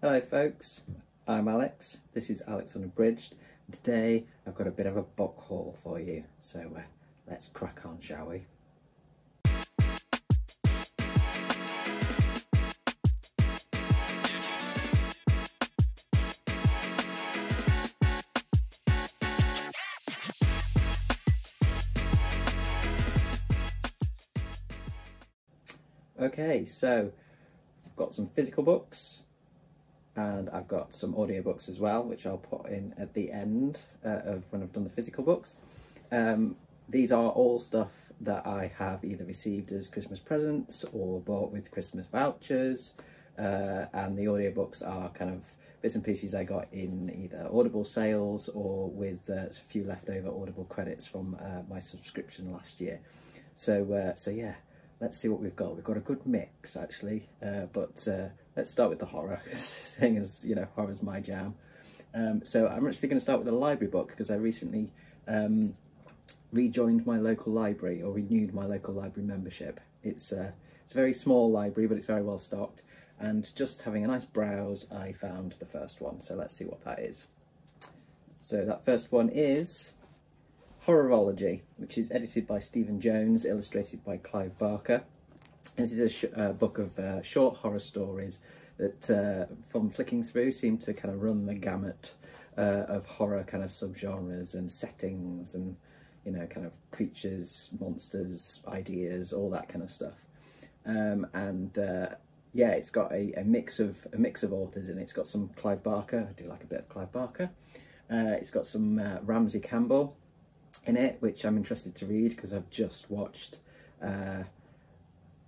Hello folks, I'm Alex, this is Alex Unabridged, and today I've got a bit of a book haul for you, so let's crack on, shall we? Okay, so I've got some physical books, and I've got some audiobooks as well, which I'll put in at the end of when I've done the physical books. These are all stuff that I have either received as Christmas presents or bought with Christmas vouchers, and the audiobooks are kind of bits and pieces I got in either Audible sales or with a few leftover Audible credits from my subscription last year. So yeah. Let's see what we've got. We've got a good mix, actually, but let's start with the horror, seeing as, you know, horror's my jam. So I'm actually going to start with a library book because I recently rejoined my local library, or renewed my local library membership. It's a very small library, but it's very well stocked, and just having a nice browse, I found the first one, so let's see what that is. So that first one is Horrorology, which is edited by Stephen Jones, illustrated by Clive Barker. This is a book of short horror stories that, from flicking through, seem to kind of run the gamut of horror kind of subgenres and settings, and, you know, kind of creatures, monsters, ideas, all that kind of stuff. Yeah, it's got a mix of authors in it. It's got some Clive Barker. I do like a bit of Clive Barker. It's got some Ramsey Campbell in it, which I'm interested to read because I've just watched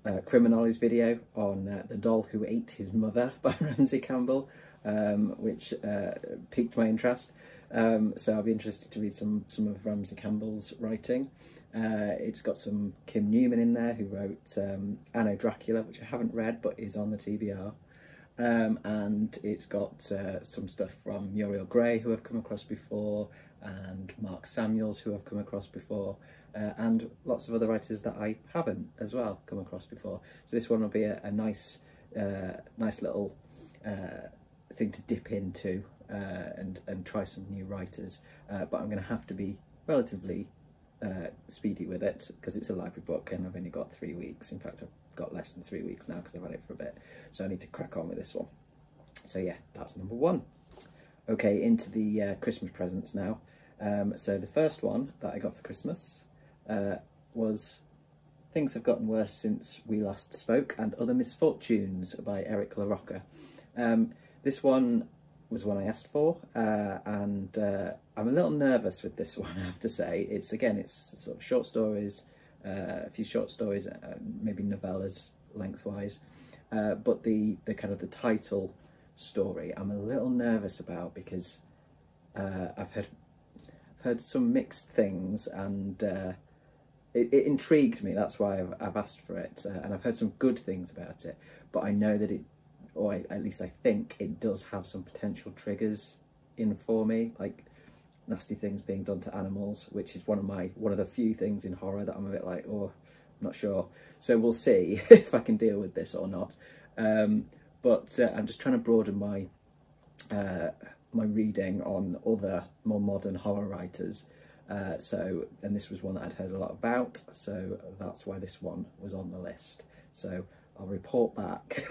CriminOlly's video on The Doll Who Ate His Mother by Ramsey Campbell, which piqued my interest. So I'll be interested to read some of Ramsey Campbell's writing. It's got some Kim Newman in there, who wrote Anno Dracula, which I haven't read but is on the TBR. And it's got some stuff from Muriel Gray, who I've come across before, and Mark Samuels, who I've come across before, and lots of other writers that I haven't as well come across before. So this one will be a nice little thing to dip into and try some new writers. But I'm going to have to be relatively speedy with it because it's a library book and I've only got 3 weeks. In fact, I've got less than 3 weeks now because I've had it for a bit. So I need to crack on with this one. So yeah, that's number one. Okay, into the Christmas presents now. So the first one that I got for Christmas was Things Have Gotten Worse Since We Last Spoke and Other Misfortunes by Eric LaRocca. This one was one I asked for, and I'm a little nervous with this one, I have to say. It's sort of short stories, a few short stories, maybe novellas lengthwise, but the kind of the title story I'm a little nervous about because I've heard some mixed things, and it intrigued me. That's why I've asked for it, and I've heard some good things about it, but I know that at least I think it does have some potential triggers in for me, like nasty things being done to animals, which is one of the few things in horror that I'm a bit like, oh, I'm not sure. So we'll see if I can deal with this or not. But I'm just trying to broaden my my reading on other more modern horror writers. And this was one that I'd heard a lot about, so that's why this one was on the list. So I'll report back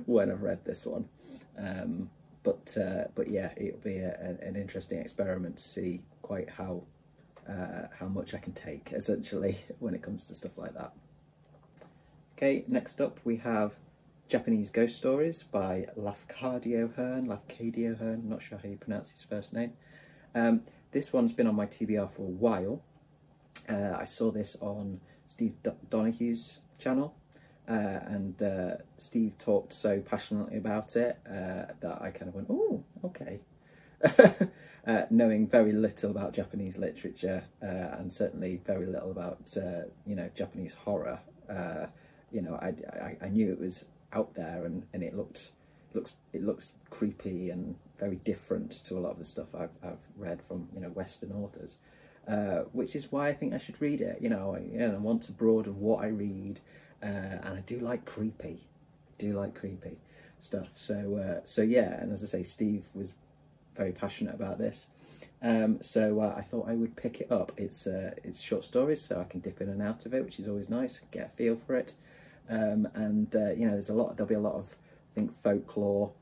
when I've read this one. But yeah, it'll be an interesting experiment to see quite how much I can take, essentially, when it comes to stuff like that. Okay, next up we have Japanese Ghost Stories by Lafcadio Hearn, I'm not sure how you pronounce his first name. This one's been on my TBR for a while. I saw this on Steve Donoghue's channel, and Steve talked so passionately about it that I kind of went, oh, okay. Knowing very little about Japanese literature, and certainly very little about you know, Japanese horror, you know, I knew it was out there, and it looks creepy and very different to a lot of the stuff I've read from, you know, Western authors, which is why I think I should read it. You know, I want to broaden what I read, and I do like creepy. stuff. So yeah, and as I say, Steve was very passionate about this, so I thought I would pick it up. It's short stories, so I can dip in and out of it, which is always nice, get a feel for it. And you know, there'll be a lot of, I think, folklore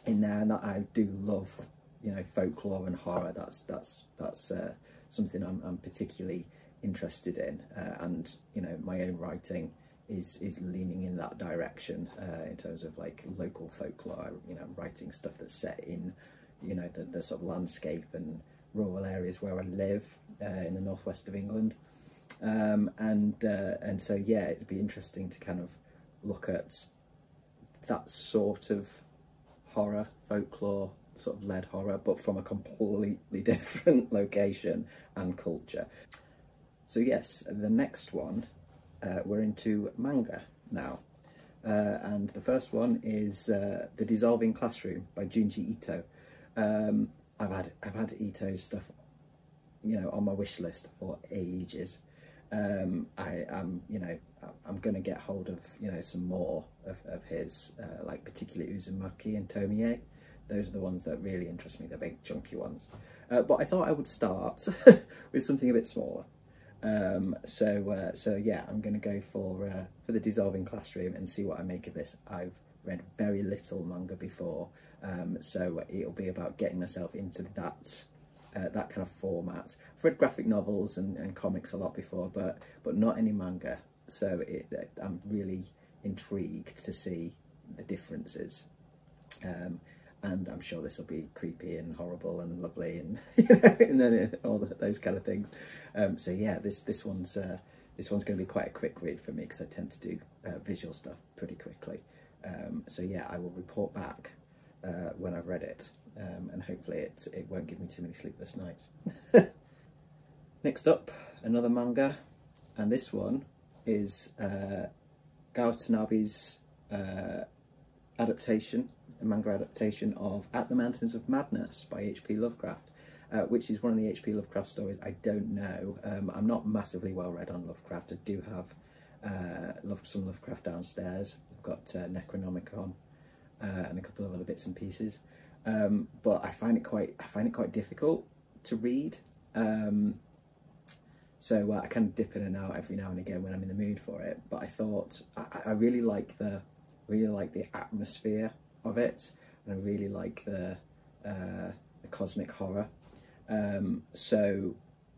in there, and that I do love, you know, folklore and horror. That's something I'm particularly interested in, and you know, my own writing is leaning in that direction, in terms of like local folklore. You know, writing stuff that's set in, you know, the sort of landscape and rural areas where I live, in the northwest of England, and so yeah, it'd be interesting to kind of look at that sort of horror, folklore, sort of lead horror, but from a completely different location and culture. So yes, the next one, we're into manga now, and the first one is The Dissolving Classroom by Junji Ito. I've had Ito's stuff, you know, on my wish list for ages. I'm going to get hold of, you know, some more of his, like particularly Uzumaki and Tomie. Those are the ones that really interest me, the big chunky ones. But I thought I would start with something a bit smaller. So yeah, I'm going to go for The Dissolving Classroom and see what I make of this. I've read very little manga before, so it'll be about getting myself into that that kind of format. I've read graphic novels and comics a lot before, but not any manga. So I'm really intrigued to see the differences. And I'm sure this will be creepy and horrible and lovely and and then all those kind of things. So yeah, this one's going to be quite a quick read for me, because I tend to do visual stuff pretty quickly. So yeah, I will report back when I've read it, and hopefully it won't give me too many sleepless nights. Next up, another manga, and this one is Tanabe's adaptation, a manga adaptation of At the Mountains of Madness by H.P. Lovecraft, which is one of the H.P. Lovecraft stories I don't know. I'm not massively well read on Lovecraft. I do have some Lovecraft downstairs. I've got Necronomicon and a couple of other bits and pieces, but I find it quite difficult to read. So I kind of dip in and out every now and again when I'm in the mood for it. But I thought I really like the atmosphere of it, and I really like the cosmic horror. So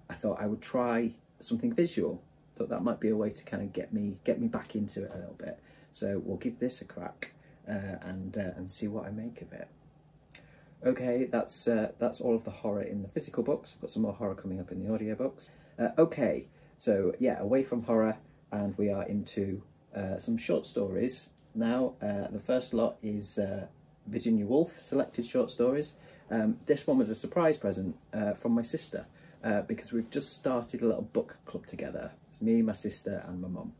I thought I would try something visual. Thought that might be a way to kind of get me back into it a little bit. So we'll give this a crack and see what I make of it. Okay, that's all of the horror in the physical books. I've got some more horror coming up in the audiobooks. Okay, so yeah, away from horror, and we are into some short stories now. The first lot is Virginia Woolf selected short stories. This one was a surprise present from my sister, because we've just started a little book club together. It's me, my sister and my mum,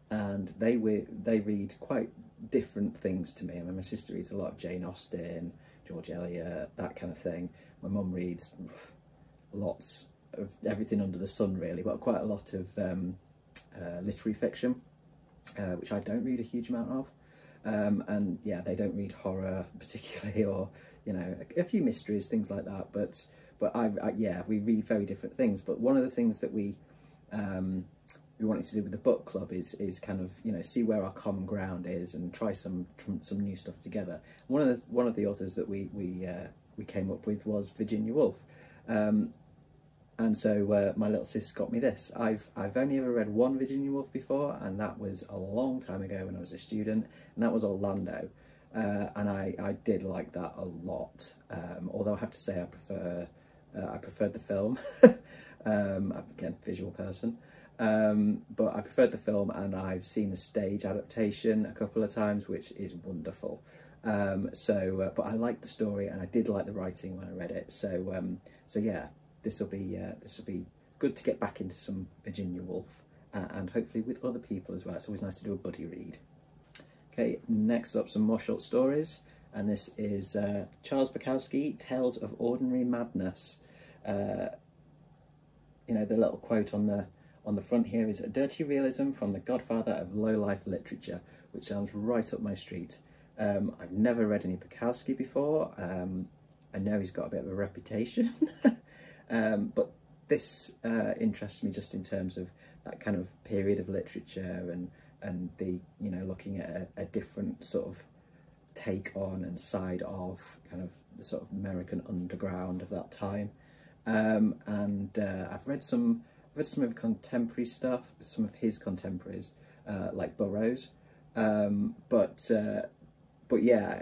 and they read quite different things to me. I mean, my sister reads a lot of Jane Austen, George Eliot, that kind of thing. My mum reads lots of everything under the sun, really, but quite a lot of literary fiction, which I don't read a huge amount of. And yeah, they don't read horror particularly, or you know, a few mysteries, things like that. But yeah, we read very different things. But one of the things that we wanted to do with the book club is kind of, you know, see where our common ground is and try some new stuff together. One of the authors that we came up with was Virginia Woolf. And so my little sis got me this. I've only ever read one Virginia Woolf before, and that was a long time ago when I was a student, and that was Orlando. And I did like that a lot. Although I have to say I preferred the film. Again, visual person. But I preferred the film, and I've seen the stage adaptation a couple of times, which is wonderful. But I liked the story, and I did like the writing when I read it. So yeah. This will be good to get back into some Virginia Woolf, and hopefully with other people as well. It's always nice to do a buddy read. Okay, next up, some more short stories, and this is Charles Bukowski, Tales of Ordinary Madness. You know, the little quote on the front here is "A dirty realism from the godfather of low-life literature," which sounds right up my street. I've never read any Bukowski before. I know he's got a bit of a reputation, but this interests me just in terms of that kind of period of literature and the, you know, looking at a different sort of take on and side of kind of the sort of American underground of that time. I've read some of contemporary stuff, some of his contemporaries, like Burroughs, but yeah,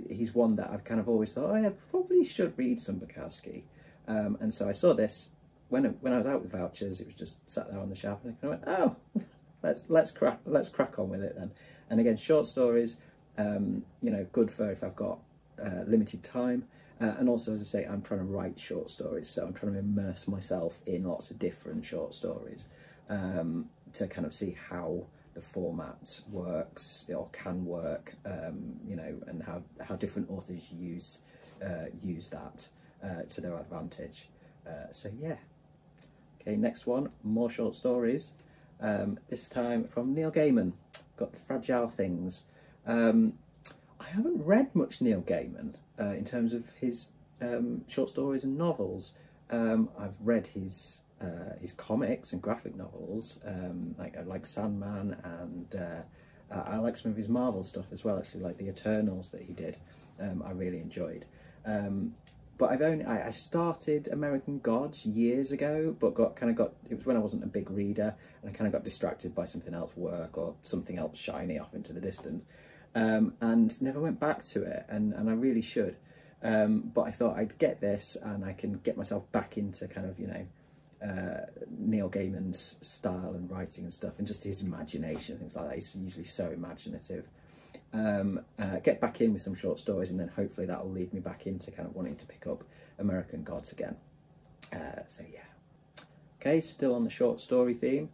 he's one that I've kind of always thought, oh, I probably should read some Bukowski, and so I saw this when I was out with vouchers. It was just sat there on the shelf, and I kind of went, oh, let's crack on with it then. And again, short stories, you know, good for if I've got limited time. And also, as I say, I'm trying to write short stories, so I'm trying to immerse myself in lots of different short stories to kind of see how the format works or can work, you know, and how different authors use that to their advantage. So yeah. Okay, next one, more short stories. This time from Neil Gaiman. Got The Fragile Things. I haven't read much Neil Gaiman in terms of his short stories and novels. I've read his comics and graphic novels, like Sandman, and I like some of his Marvel stuff as well. Actually, like the Eternals that he did, I really enjoyed. But I started American Gods years ago, but it was when I wasn't a big reader, and I kind of got distracted by something else, work or something else shiny off into the distance. And never went back to it, and I really should. But I thought I'd get this, and I can get myself back into kind of, you know, Neil Gaiman's style and writing and stuff, and just his imagination, things like that. He's usually so imaginative. Get back in with some short stories, and then hopefully that will lead me back into kind of wanting to pick up American Gods again. So yeah. Okay, still on the short story theme,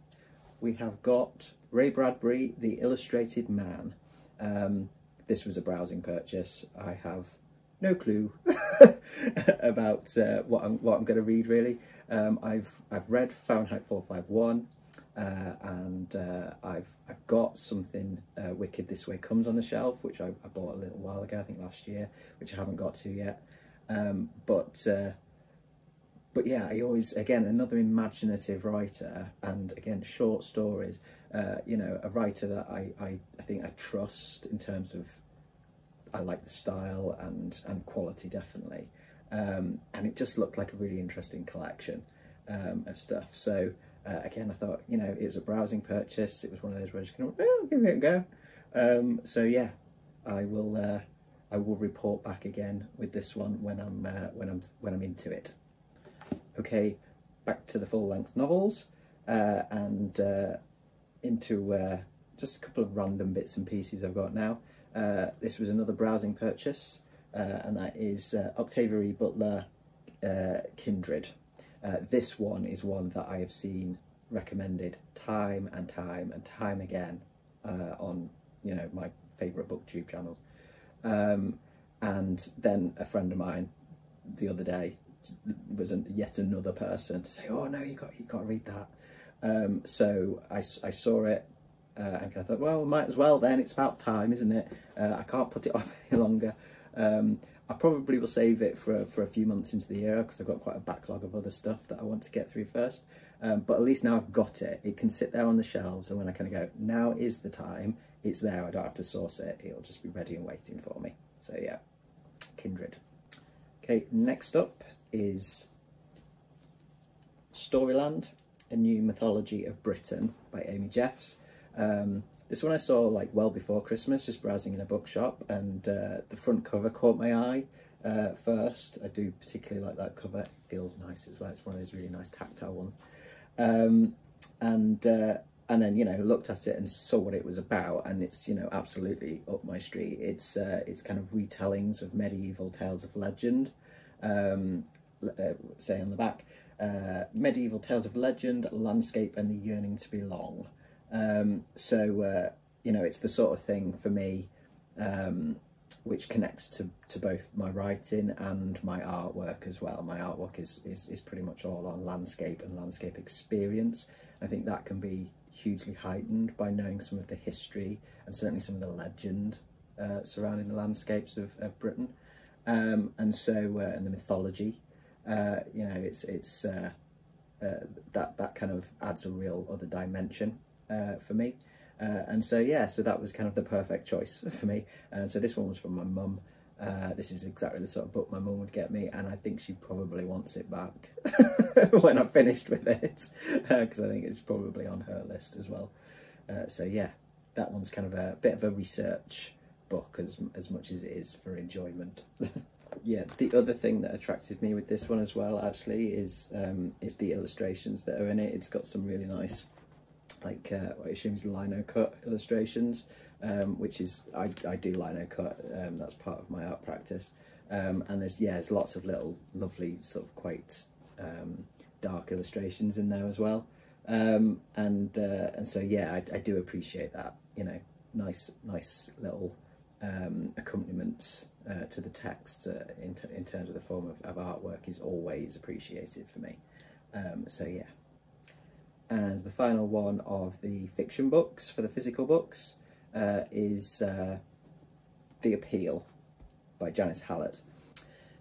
we have got Ray Bradbury, The Illustrated Man. This was a browsing purchase. I have no clue about what I'm going to read really. I've read Fahrenheit 451, and I've got something Wicked This Way Comes on the shelf, which I bought a little while ago, I think last year, which I haven't got to yet. But yeah, he always, again, another imaginative writer, and again, short stories. You know, a writer that I think I trust in terms of, I like the style and quality, definitely. And it just looked like a really interesting collection of stuff. So again, I thought, you know, it was a browsing purchase. It was one of those where I just kind of, well, give it a go. So yeah, I will report back again with this one when I'm into it. Okay, back to the full-length novels, and into just a couple of random bits and pieces I've got now. This was another browsing purchase, and that is Octavia E. Butler, Kindred. This one is one that I have seen recommended time and time again on, you know, my favourite booktube channels. And then a friend of mine the other day was yet another person to say, oh no, you got to read that. So I saw it, and I thought, well, might as well then, it's about time, isn't it? I can't put it off any longer. I probably will save it for a few months into the year, because I've got quite a backlog of other stuff that I want to get through first. But at least now I've got it. It can sit there on the shelves, and when I kind of go, now is the time, it's there. I don't have to source it. It'll just be ready and waiting for me. So yeah, Kindred. Okay, next up is Storyland, A New Mythology of Britain by Amy Jeffs. This one I saw like well before Christmas, just browsing in a bookshop, and the front cover caught my eye first. I do particularly like that cover. It feels nice as well. It's one of those really nice tactile ones. And then, you know, looked at it and saw what it was about, and it's, you know, absolutely up my street. It's kind of retellings of medieval tales of legend. Say on the back, medieval tales of legend, landscape, and the yearning to belong. So you know, it's the sort of thing for me which connects to both my writing and my artwork as well. My artwork is pretty much all on landscape and landscape experience. I think that can be hugely heightened by knowing some of the history and certainly some of the legend surrounding the landscapes of Britain, and the mythology. You know, it's that kind of adds a real other dimension for me. And so yeah, so that was kind of the perfect choice for me. And so this one was from my mum. This is exactly the sort of book my mum would get me, and I think she probably wants it back when I'm finished with it, because I think it's probably on her list as well. So yeah, that one's kind of a bit of a research book as much as it is for enjoyment. Yeah, the other thing that attracted me with this one as well, actually, is the illustrations that are in it. It's got some really nice, like, what I assume is lino cut illustrations, which is, I do lino cut, that's part of my art practice. And there's lots of little lovely sort of quite dark illustrations in there as well. And so yeah, I do appreciate that, you know, nice little accompaniment to the text in terms of the form of artwork is always appreciated for me. So yeah. And the final one of the fiction books for the physical books is The Appeal by Janice Hallett.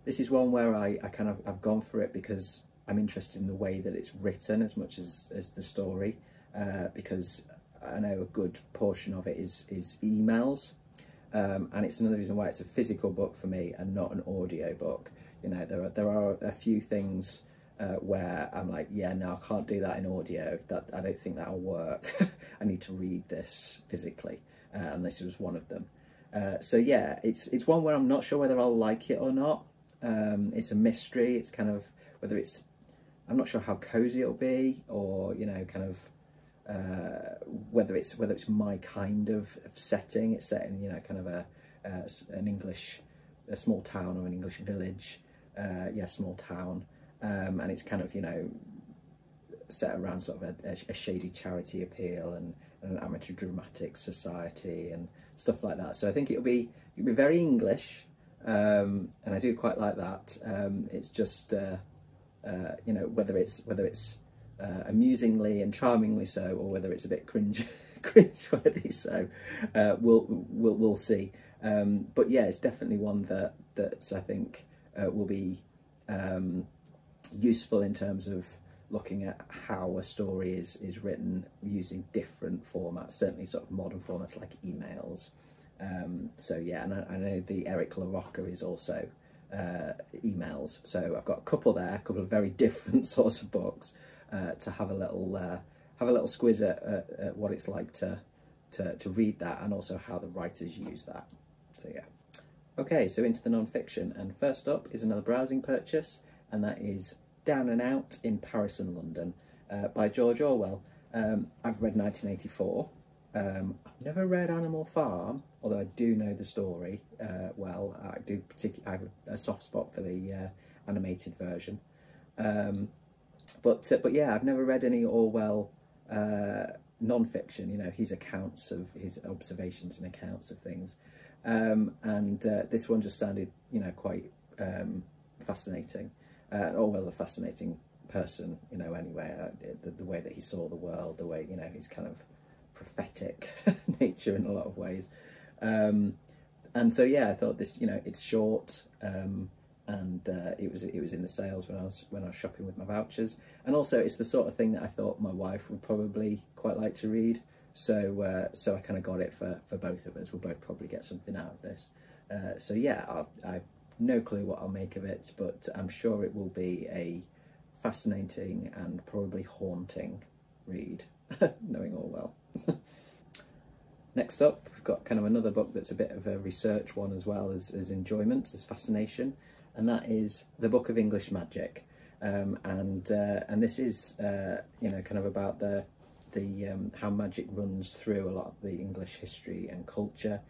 This is one where I've gone for it because I'm interested in the way that it's written as much as the story, because I know a good portion of it is emails, and it's another reason why it's a physical book for me and not an audio book. You know, there are a few things where I'm like, yeah, no, I can't do that in audio. That I don't think that'll work. I need to read this physically, and this was one of them. So yeah, it's one where I'm not sure whether I'll like it or not. It's a mystery. It's kind of whether it's, I'm not sure how cozy it'll be, or you know, kind of whether it's my kind of setting. It's set in, you know, kind of a small town or an English village. Yeah, small town. And it's kind of, you know, set around sort of a shady charity appeal and an amateur dramatic society and stuff like that. So I think it'll be very English, and I do quite like that. It's just you know, whether it's amusingly and charmingly so, or whether it's a bit cringeworthy so, we'll see. But yeah, it's definitely one that I think will be useful in terms of looking at how a story is written using different formats, certainly sort of modern formats like emails. So yeah, and I know the Eric LaRocca is also emails. So I've got a couple there, a couple of very different sorts of books to have a little squiz at what it's like to read that, and also how the writers use that. So yeah. Okay, so into the non-fiction, and first up is another browsing purchase, and that is Down and Out in Paris and London by George Orwell. I've read 1984. I've never read Animal Farm, although I do know the story well. I have a soft spot for the animated version. But yeah, I've never read any Orwell non-fiction, you know, his accounts of his observations and accounts of things. And this one just sounded, you know, quite fascinating. Orwell's a fascinating person, you know, anyway, the way that he saw the world, the way, you know, his kind of prophetic nature in a lot of ways. And so, yeah, I thought this, you know, it's short, and it was in the sales when I was shopping with my vouchers. And also it's the sort of thing that I thought my wife would probably quite like to read. So I kind of got it for both of us. We'll both probably get something out of this. So yeah, I've no clue what I'll make of it, but I'm sure it will be a fascinating and probably haunting read, knowing Orwell. Next up, we've got kind of another book that's a bit of a research one as well as enjoyment, as fascination, and that is The Book of English Magic. And this is you know, kind of about the how magic runs through a lot of the English history and culture,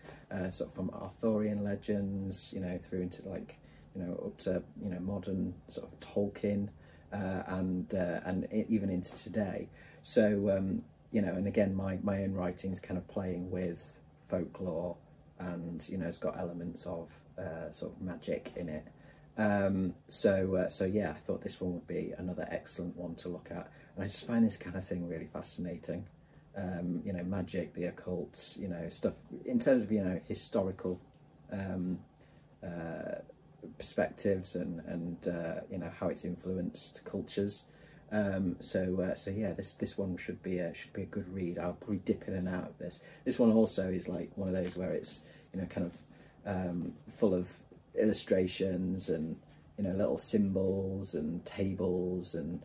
sort of from Arthurian legends, you know, through into, like, you know, up to, you know, modern sort of Tolkien, and even into today. So you know, and again, my own writing's kind of playing with folklore, and, you know, it's got elements of sort of magic in it. So yeah, I thought this one would be another excellent one to look at, and I just find this kind of thing really fascinating. you know, magic, the occult, you know, stuff in terms of, you know, historical perspectives and you know, how it's influenced cultures. So yeah, this one should be a good read. I'll probably dip in and out of this. This one also is like one of those where it's, you know, kind of full of illustrations and, you know, little symbols and tables and,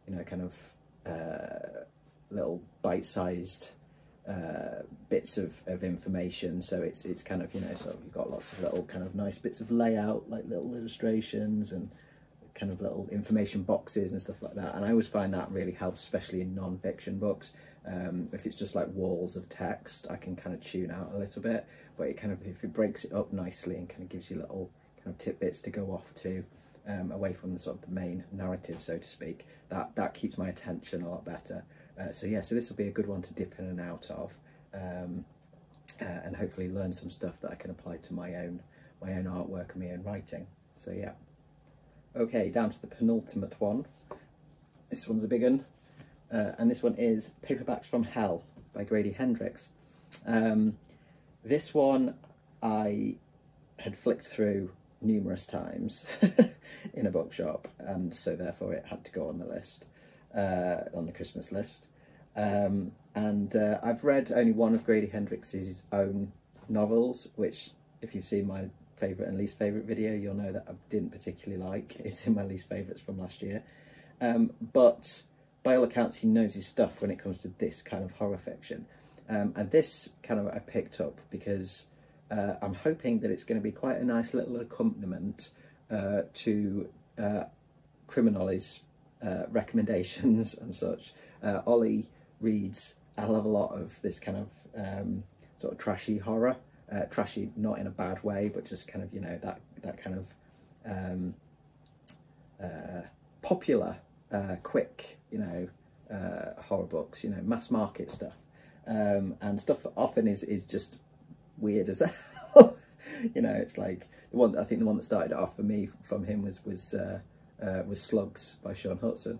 you know, kind of little bite-sized bits of information. So it's kind of, you know, so you've got lots of little kind of nice bits of layout, like little illustrations and kind of little information boxes and stuff like that. And I always find that really helps, especially in non-fiction books. If it's just like walls of text, I can kind of tune out a little bit, but it kind of, if it breaks it up nicely and kind of gives you little kind of tidbits to go off to, away from the sort of the main narrative, so to speak, that keeps my attention a lot better. So yeah, so this will be a good one to dip in and out of, and hopefully learn some stuff that I can apply to my own artwork and my own writing. So yeah. Okay, down to the penultimate one. This one's a big one, and this one is Paperbacks from Hell by Grady Hendrix. This one I had flicked through numerous times in a bookshop, and so therefore it had to go on the list, on the Christmas list. And I've read only one of Grady Hendrix's own novels, which, if you've seen my favourite and least favourite video, you'll know that I didn't particularly like. It's in my least favourites from last year. But by all accounts, he knows his stuff when it comes to this kind of horror fiction. And this kind of I picked up because I'm hoping that it's going to be quite a nice little accompaniment to CriminOlly's recommendations and such. Olly reads a hell of a lot of this kind of sort of trashy horror. Trashy not in a bad way, but just kind of, you know, that kind of popular, quick, you know, horror books, you know, mass market stuff, and stuff that often is just weird as hell. You know, it's like the one, I think the one that started it off for me from him was Slugs by Sean Hudson,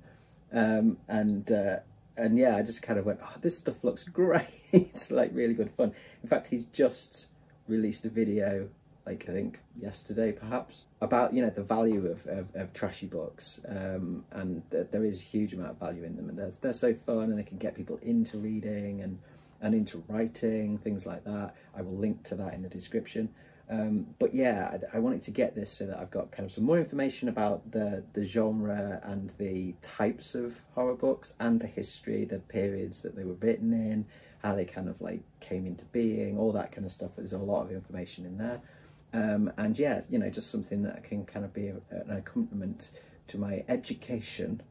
and yeah, I just kind of went, oh, this stuff looks great. It's like really good fun. In fact, he's just released a video, like I think yesterday perhaps, about, you know, the value of trashy books, and there is a huge amount of value in them, and they're so fun, and they can get people into reading and into writing, things like that. I will link to that in the description. But yeah, I wanted to get this so that I've got kind of some more information about the genre and the types of horror books and the history, the periods that they were written in, how they kind of like came into being, all that kind of stuff. There's a lot of information in there. And yeah, you know, just something that can kind of be an accompaniment to my education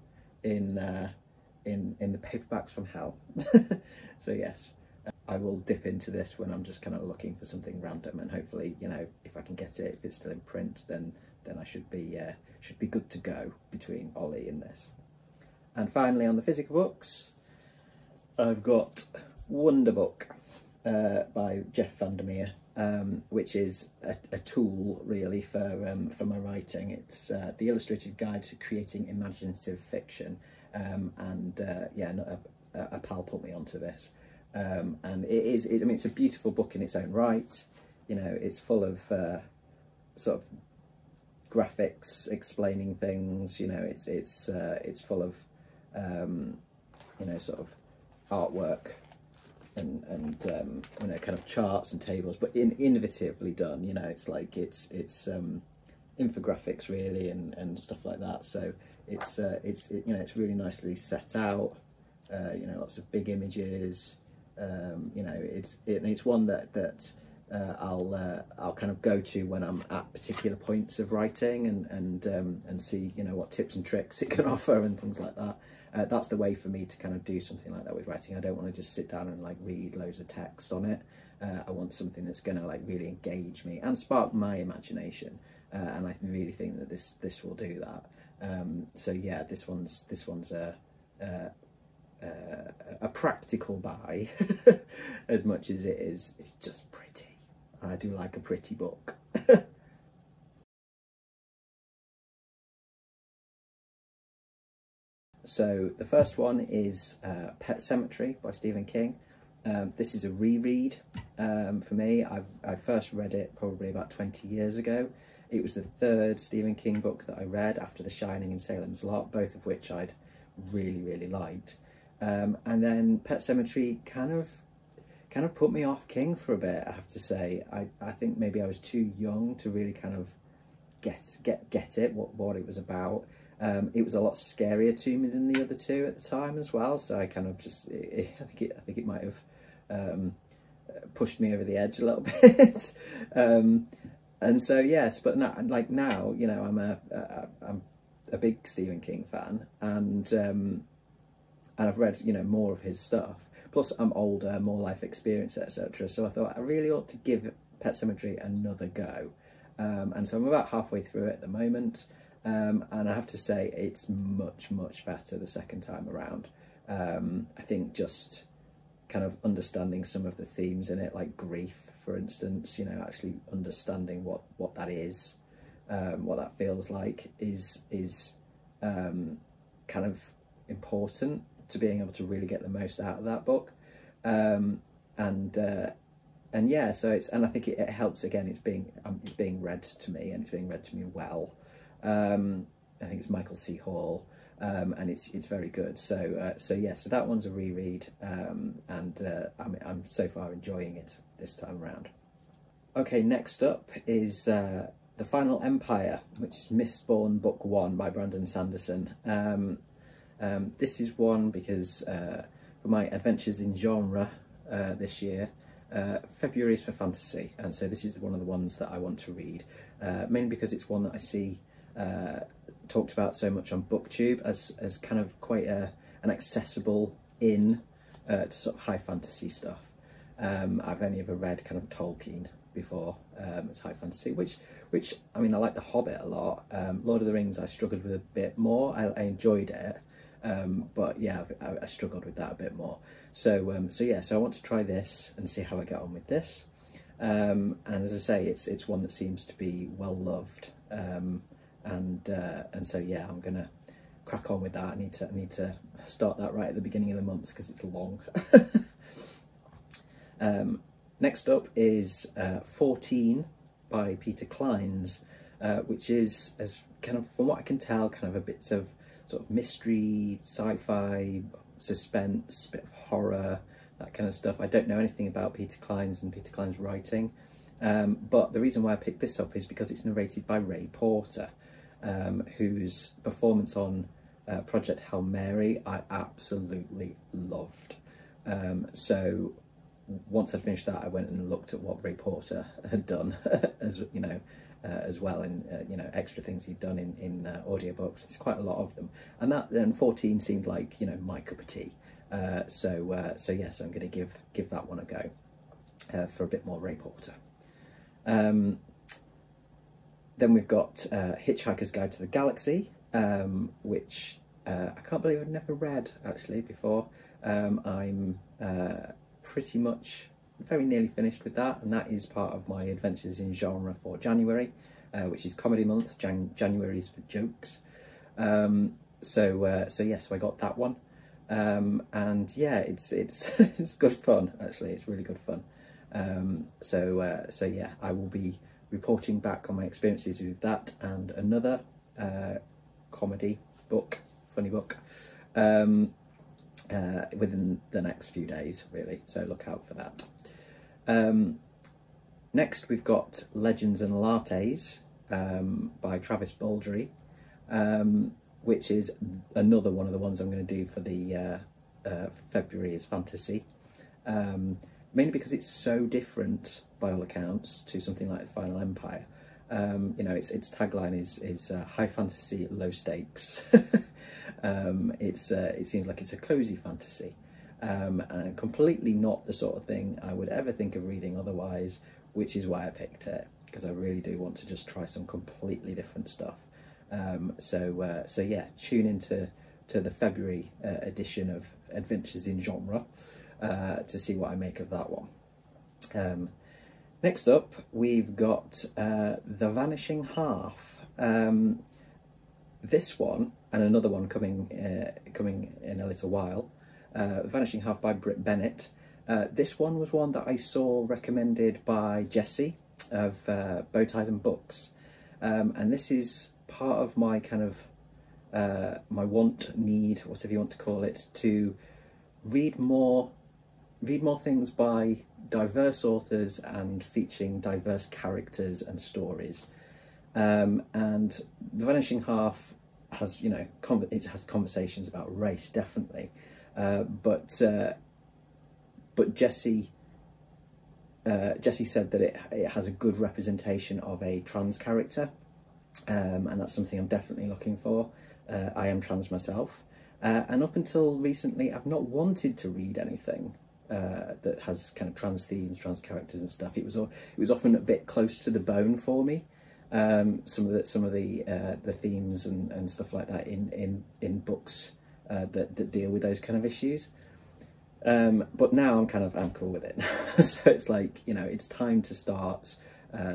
in the Paperbacks from Hell. So yes. I will dip into this when I'm just kind of looking for something random, and hopefully, you know, if I can get it, if it's still in print, then I should be good to go between Olly and this. And finally, on the physical books, I've got Wonder Book by Jeff Vandermeer, which is a tool really for my writing. It's the illustrated guide to creating imaginative fiction, and yeah, a pal put me onto this. And I mean, it's a beautiful book in its own right. You know, it's full of sort of graphics explaining things. You know, it's full of you know, sort of artwork and you know, kind of charts and tables, but innovatively done. You know, it's like it's infographics really and stuff like that. So it's you know, it's really nicely set out. You know, lots of big images. You know, it's one that I'll kind of go to when I'm at particular points of writing and see, you know, what tips and tricks it can offer and things like that. That's the way for me to kind of do something like that with writing. I don't want to just sit down and like read loads of text on it. I want something that's going to like really engage me and spark my imagination. And I really think that this will do that. So yeah, this one's a practical buy as much as it's just pretty. I do like a pretty book. So the first one is Pet Sematary by Stephen King. This is a reread for me. I first read it probably about 20 years ago. It was the third Stephen King book that I read after The Shining and Salem's Lot, both of which I'd really liked. And then Pet Sematary kind of put me off King for a bit, I have to say. I think maybe I was too young to really kind of get it, what it was about. It was a lot scarier to me than the other two at the time as well, so I kind of just, I think it might have pushed me over the edge a little bit. And so yes, but now, you know, I'm a big Stephen King fan, and I've read, you know, more of his stuff. Plus, I'm older, more life experience, etc. So I thought I really ought to give Pet Sematary another go. And so I'm about halfway through it at the moment. And I have to say it's much better the second time around. I think just kind of understanding some of the themes in it, like grief, for instance, you know, actually understanding what that is, what that feels like is kind of important to being able to really get the most out of that book. And yeah, so I think it helps. Again, it's being read to me, and it's being read to me well. I think it's Michael C. Hall, and it's very good. So yeah, so that one's a reread, and I'm so far enjoying it this time around. Okay, next up is The Final Empire, which is Mistborn Book 1 by Brandon Sanderson. This is one because for my adventures in genre this year, February is for fantasy, and so this is one of the ones that I want to read, mainly because it's one that I see talked about so much on BookTube as kind of quite an accessible to sort of high fantasy stuff. I've only ever read kind of Tolkien before as high fantasy, which I mean, I like The Hobbit a lot. Lord of the Rings I struggled with a bit more. I enjoyed it, but yeah, I struggled with that a bit more. So yeah, so I want to try this and see how I get on with this. And as I say, it's one that seems to be well loved. And so yeah, I'm gonna crack on with that. I need to start that right at the beginning of the month because it's long. Next up is 14 by Peter Clines, which is, as kind of, from what I can tell, kind of a bit of sort of mystery, sci-fi, suspense, bit of horror, that kind of stuff. I don't know anything about Peter Clines and Peter Clines' writing, but the reason why I picked this up is because it's narrated by Ray Porter, whose performance on Project Hail Mary I absolutely loved. So once I finished that, I went and looked at what Ray Porter had done, as you know, as well, in you know, extra things he'd done in audiobooks. It's quite a lot of them, and that then 14 seemed like, you know, my cup of tea. So yes, I'm going to give that one a go for a bit more Ray Porter. Then we've got Hitch-Hiker's Guide to the Galaxy, which I can't believe I've never read actually before. I'm pretty much very nearly finished with that, and that is part of my adventures in genre for January, which is comedy month. January is for jokes. So yeah, so I got that one, and yeah, it's it's good fun actually. It's really good fun. So yeah, I will be reporting back on my experiences with that and another comedy book, funny book, within the next few days, really, so look out for that. Next we've got Legends and Lattes by Travis Baldry, which is another one of the ones I'm going to do for the February is fantasy, mainly because it's so different by all accounts to something like The Final Empire. You know, its tagline is high fantasy, low stakes. It seems like it's a cozy fantasy, and completely not the sort of thing I would ever think of reading otherwise, which is why I picked it, because I really do want to just try some completely different stuff. So yeah, tune into the February edition of Adventures in Genre to see what I make of that one. Next up, we've got The Vanishing Half, this one and another one coming in a little while, Vanishing Half by Britt Bennett. This one was one that I saw recommended by Jesse of Bowties and Books, and this is part of my kind of my want, need, whatever you want to call it, to read more things by diverse authors and featuring diverse characters and stories. And The Vanishing Half has, you know, it has conversations about race, definitely, but Jesse said that it has a good representation of a trans character, and that's something I'm definitely looking for. I am trans myself, and up until recently I've not wanted to read anything that has kind of trans themes, trans characters and stuff. It was often a bit close to the bone for me. Some of the themes and stuff like that in books that deal with those kind of issues. But now I'm cool with it. So it's like, you know, it's time to start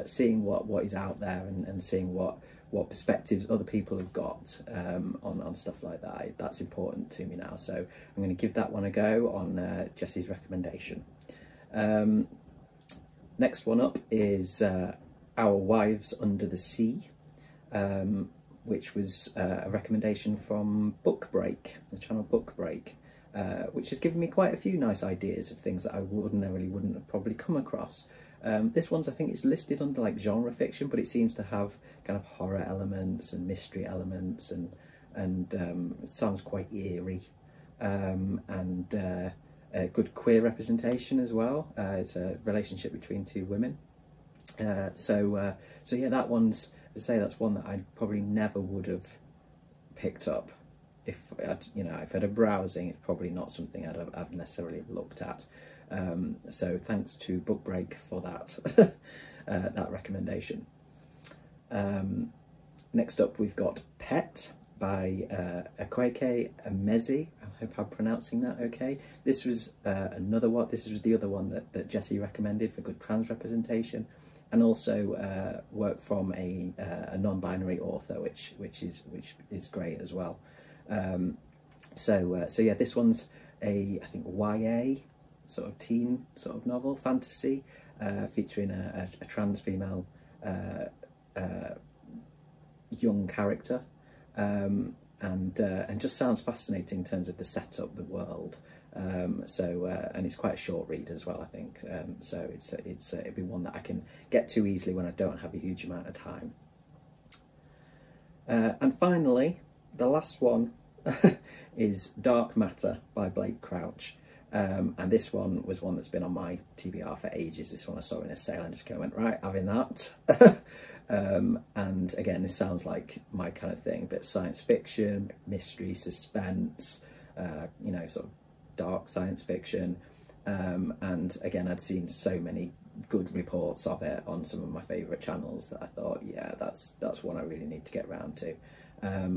seeing what is out there and seeing what perspectives other people have got on stuff like that. That's important to me now. So I'm going to give that one a go on Jesse's recommendation. Next one up is Our Wives Under the Sea, which was a recommendation from Bookbreak, the channel Bookbreak, which has given me quite a few nice ideas of things that I ordinarily wouldn't have probably come across. This one's, I think it's listed under like genre fiction, but it seems to have kind of horror elements and mystery elements, and it sounds quite eerie, and a good queer representation as well. It's a relationship between two women. So yeah, that one's, as I say, that's one that I probably never would have picked up if I'd had a browsing. It's probably not something I've necessarily looked at. So thanks to Bookbreak for that that recommendation. Next up, we've got Pet by Akweke Emezi. I hope I'm pronouncing that okay. This was another one. This was the other one that Jesse recommended for good trans representation, and also work from a non-binary author, which is great as well. So yeah, this one's I think YA sort of teen sort of novel, fantasy, featuring a trans female young character, and just sounds fascinating in terms of the setup, the world. And it's quite a short read as well, I think. So it'd be one that I can get to easily when I don't have a huge amount of time. And finally, the last one is Dark Matter by Blake Crouch. And this one was one that's been on my TBR for ages. This one I saw in a sale and just kind of went, right, having that. And again, this sounds like my kind of thing, but science fiction, mystery, suspense, you know, sort of dark science fiction. And again, I'd seen so many good reports of it on some of my favourite channels that I thought, yeah, that's one I really need to get round to.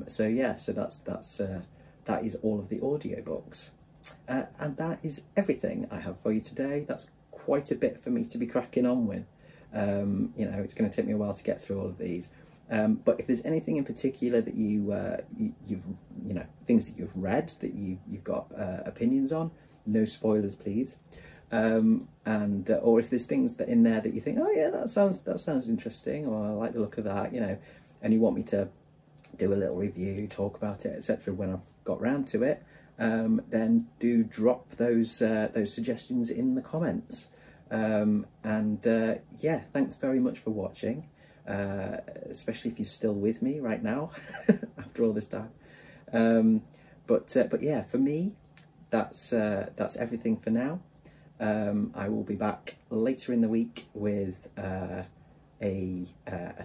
So yeah, so that is all of the audiobooks. And that is everything I have for you today. That's quite a bit for me to be cracking on with. You know, it's going to take me a while to get through all of these. But if there's anything in particular that you've things that you've read that you've got opinions on, no spoilers, please. Or if there's things that in there that you think, oh yeah, that sounds interesting, or I like the look of that, you know, and you want me to do a little review, talk about it, etc. when I've got round to it, then do drop those suggestions in the comments. Yeah, thanks very much for watching, especially if you're still with me right now after all this time. But yeah, for me, that's everything for now. I will be back later in the week with a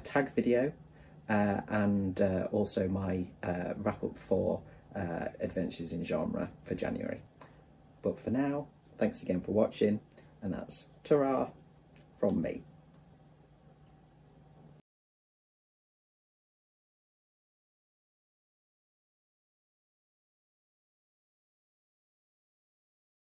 tag video, and also my wrap up for Adventures in Genre for January. But for now, thanks again for watching, and that's ta-ra from me.